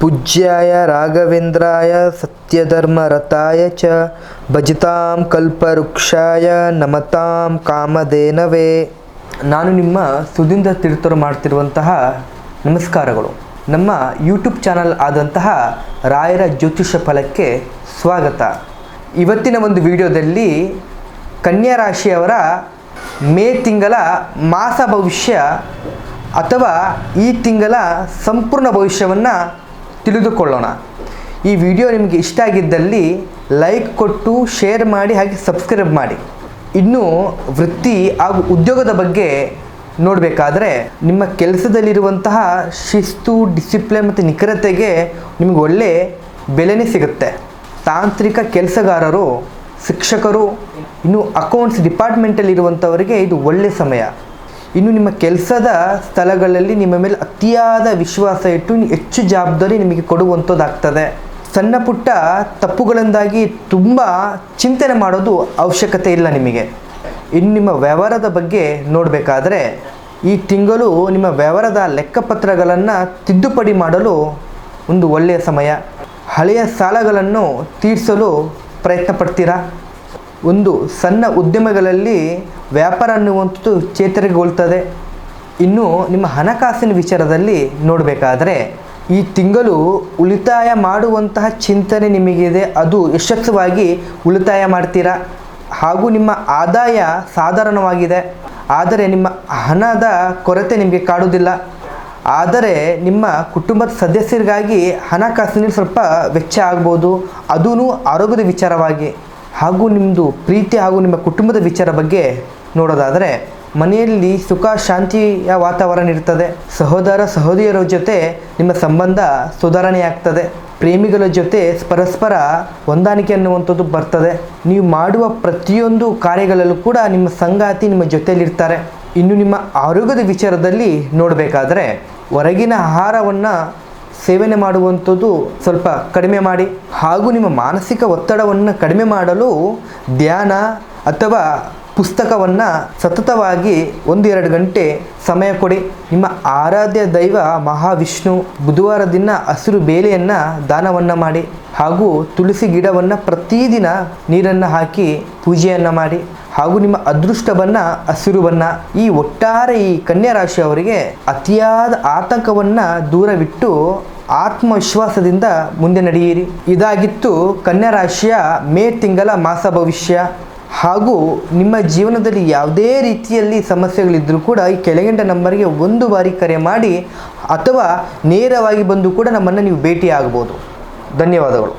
ಪೂಜ್ಯಾಯ ರಾಘವೇಂದ್ರಾಯ ಸತ್ಯಧರ್ಮರತಾಯ ಚ ಭಜತಾಂ ಕಲ್ಪವೃಕ್ಷಾಯ ನಮತಾಂ ಕಾಮಧೇನವೇ. ನಾನು ನಿಮ್ಮ ಸುಧೀಂದ್ರ ತೀರ್ಥರು ಮಾಡ್ತಿರುವಂತಹ ನಮಸ್ಕಾರಗಳು. ನಮ್ಮ ಯೂಟ್ಯೂಬ್ ಚಾನಲ್ ಆದಂತಹ ರಾಯರ ಜ್ಯೋತಿಷ್ಯ ಫಲಕ್ಕೆ ಸ್ವಾಗತ. ಇವತ್ತಿನ ಒಂದು ವಿಡಿಯೋದಲ್ಲಿ ಕನ್ಯಾ ರಾಶಿಯವರ ಮೇ ತಿಂಗಳ ಮಾಸ ಭವಿಷ್ಯ ಅಥವಾ ಈ ತಿಂಗಳ ಸಂಪೂರ್ಣ ಭವಿಷ್ಯವನ್ನು ತಿಳಿದುಕೊಳ್ಳೋಣ. ಈ ವಿಡಿಯೋ ನಿಮಗೆ ಇಷ್ಟ ಆಗಿದ್ದಲ್ಲಿ ಲೈಕ್ ಕೊಟ್ಟು ಶೇರ್ ಮಾಡಿ, ಹಾಗೆ ಸಬ್ಸ್ಕ್ರೈಬ್ ಮಾಡಿ. ಇನ್ನು ವೃತ್ತಿ ಹಾಗೂ ಉದ್ಯೋಗದ ಬಗ್ಗೆ ನೋಡಬೇಕಾದ್ರೆ ನಿಮ್ಮ ಕೆಲಸದಲ್ಲಿರುವಂತಹ ಶಿಸ್ತು, ಡಿಸಿಪ್ಲಿನ್ ಮತ್ತು ನಿಖರತೆಗೆ ನಿಮಗೆ ಒಳ್ಳೆ ಬೆಲೆನೇ ಸಿಗುತ್ತೆ. ತಾಂತ್ರಿಕ ಕೆಲಸಗಾರರು, ಶಿಕ್ಷಕರು, ಇನ್ನು ಅಕೌಂಟ್ಸ್ ಡಿಪಾರ್ಟ್ಮೆಂಟಲ್ಲಿರುವಂಥವರಿಗೆ ಇದು ಒಳ್ಳೆಯ ಸಮಯ. ಇನ್ನು ನಿಮ್ಮ ಕೆಲಸದ ಸ್ಥಳಗಳಲ್ಲಿ ನಿಮ್ಮ ಮೇಲೆ ಅತಿಯಾದ ವಿಶ್ವಾಸ ಇಟ್ಟು ಹೆಚ್ಚು ಜವಾಬ್ದಾರಿ ನಿಮಗೆ ಕೊಡುವಂಥದ್ದಾಗ್ತದೆ. ಸಣ್ಣ ಪುಟ್ಟ ತಪ್ಪುಗಳಿಂದಾಗಿ ತುಂಬ ಚಿಂತನೆ ಮಾಡೋದು ಅವಶ್ಯಕತೆ ಇಲ್ಲ ನಿಮಗೆ. ಇನ್ನು ನಿಮ್ಮ ವ್ಯವಹಾರದ ಬಗ್ಗೆ ನೋಡಬೇಕಾದ್ರೆ ಈ ತಿಂಗಳು ನಿಮ್ಮ ವ್ಯವಹಾರದ ಲೆಕ್ಕಪತ್ರಗಳನ್ನು ತಿದ್ದುಪಡಿ ಮಾಡಲು ಒಂದು ಒಳ್ಳೆಯ ಸಮಯ. ಹಳೆಯ ಸಾಲಗಳನ್ನು ತೀರಿಸಲು ಪ್ರಯತ್ನ ಪಡ್ತೀರಾ. ಒಂದು ಸಣ್ಣ ಉದ್ಯಮಗಳಲ್ಲಿ ವ್ಯಾಪಾರ ಅನ್ನುವಂಥದ್ದು ಚೇತರಿಕೆಗೊಳ್ತದೆ. ಇನ್ನು ನಿಮ್ಮ ಹಣಕಾಸಿನ ವಿಚಾರದಲ್ಲಿ ನೋಡಬೇಕಾದ್ರೆ ಈ ತಿಂಗಳು ಉಳಿತಾಯ ಮಾಡುವಂತಹ ಚಿಂತನೆ ನಿಮಗಿದೆ. ಅದು ಯಶಸ್ವಿಯಾಗಿ ಉಳಿತಾಯ ಮಾಡ್ತೀರಾ. ಹಾಗೂ ನಿಮ್ಮ ಆದಾಯ ಸಾಧಾರಣವಾಗಿದೆ, ಆದರೆ ನಿಮ್ಮ ಹಣದ ಕೊರತೆ ನಿಮಗೆ ಕಾಡುವುದಿಲ್ಲ. ಆದರೆ ನಿಮ್ಮ ಕುಟುಂಬದ ಸದಸ್ಯರಿಗಾಗಿ ಹಣಕಾಸಿನಲ್ಲಿ ಸ್ವಲ್ಪ ವೆಚ್ಚ ಆಗ್ಬೋದು, ಅದೂ ಆರೋಗ್ಯದ ವಿಚಾರವಾಗಿ. ಹಾಗೂ ನಿಮ್ಮದು ಪ್ರೀತಿ ಹಾಗೂ ನಿಮ್ಮ ಕುಟುಂಬದ ವಿಚಾರ ಬಗ್ಗೆ ನೋಡೋದಾದರೆ ಮನೆಯಲ್ಲಿ ಸುಖ ಶಾಂತಿಯ ವಾತಾವರಣ ಇರ್ತದೆ. ಸಹೋದರ ಸಹೋದರಿಯರ ಜೊತೆ ನಿಮ್ಮ ಸಂಬಂಧ ಸುಧಾರಣೆ ಆಗ್ತದೆ. ಪ್ರೇಮಿಗಳ ಜೊತೆ ಪರಸ್ಪರ ಹೊಂದಾಣಿಕೆ ಅನ್ನುವಂಥದ್ದು ಬರ್ತದೆ. ನೀವು ಮಾಡುವ ಪ್ರತಿಯೊಂದು ಕಾರ್ಯಗಳಲ್ಲೂ ಕೂಡ ನಿಮ್ಮ ಸಂಗಾತಿ ನಿಮ್ಮ ಜೊತೆಯಲ್ಲಿರ್ತಾರೆ. ಇನ್ನು ನಿಮ್ಮ ಆರೋಗ್ಯದ ವಿಚಾರದಲ್ಲಿ ನೋಡಬೇಕಾದ್ರೆ ಹೊರಗಿನ ಆಹಾರವನ್ನು ಸೇವನೆ ಮಾಡುವಂಥದ್ದು ಸ್ವಲ್ಪ ಕಡಿಮೆ ಮಾಡಿ. ಹಾಗೂ ನಿಮ್ಮ ಮಾನಸಿಕ ಒತ್ತಡವನ್ನು ಕಡಿಮೆ ಮಾಡಲು ಧ್ಯಾನ ಅಥವಾ ಪುಸ್ತಕವನ್ನು ಸತತವಾಗಿ 1-2 ಗಂಟೆ ಸಮಯ ಕೊಡಿ. ನಿಮ್ಮ ಆರಾಧ್ಯ ದೈವ ಮಹಾವಿಷ್ಣು. ಬುಧವಾರ ದಿನ ಹಸಿರು ಬೇಳೆಯನ್ನು ದಾನವನ್ನು ಮಾಡಿ. ಹಾಗೂ ತುಳಸಿ ಗಿಡವನ್ನು ಪ್ರತಿದಿನ ನೀರನ್ನು ಹಾಕಿ ಪೂಜೆಯನ್ನು ಮಾಡಿ. ಹಾಗೂ ನಿಮ್ಮ ಅದೃಷ್ಟ ಬಣ್ಣ ಹಸಿರು ಬಣ್ಣ. ಈ ಒಟ್ಟಾರೆ ಈ ಕನ್ಯಾ ರಾಶಿಯವರಿಗೆ ಅತಿಯಾದ ಆತಂಕವನ್ನು ದೂರವಿಟ್ಟು ಆತ್ಮವಿಶ್ವಾಸದಿಂದ ಮುಂದೆ ನಡೆಯಿರಿ. ಇದಾಗಿತ್ತು ಕನ್ಯಾ ರಾಶಿಯ ಮೇ ತಿಂಗಳ ಮಾಸ ಭವಿಷ್ಯ. ಹಾಗೂ ನಿಮ್ಮ ಜೀವನದಲ್ಲಿ ಯಾವುದೇ ರೀತಿಯಲ್ಲಿ ಸಮಸ್ಯೆಗಳಿದ್ದರೂ ಕೂಡ ಈ ಕೆಳಗಿನ ನಂಬರ್ಗೆ 1 ಬಾರಿ ಕರೆ ಮಾಡಿ ಅಥವಾ ನೇರವಾಗಿ ಬಂದು ಕೂಡ ನಮ್ಮನ್ನು ನೀವು ಭೇಟಿ ಆಗ್ಬೋದು. ಧನ್ಯವಾದಗಳು.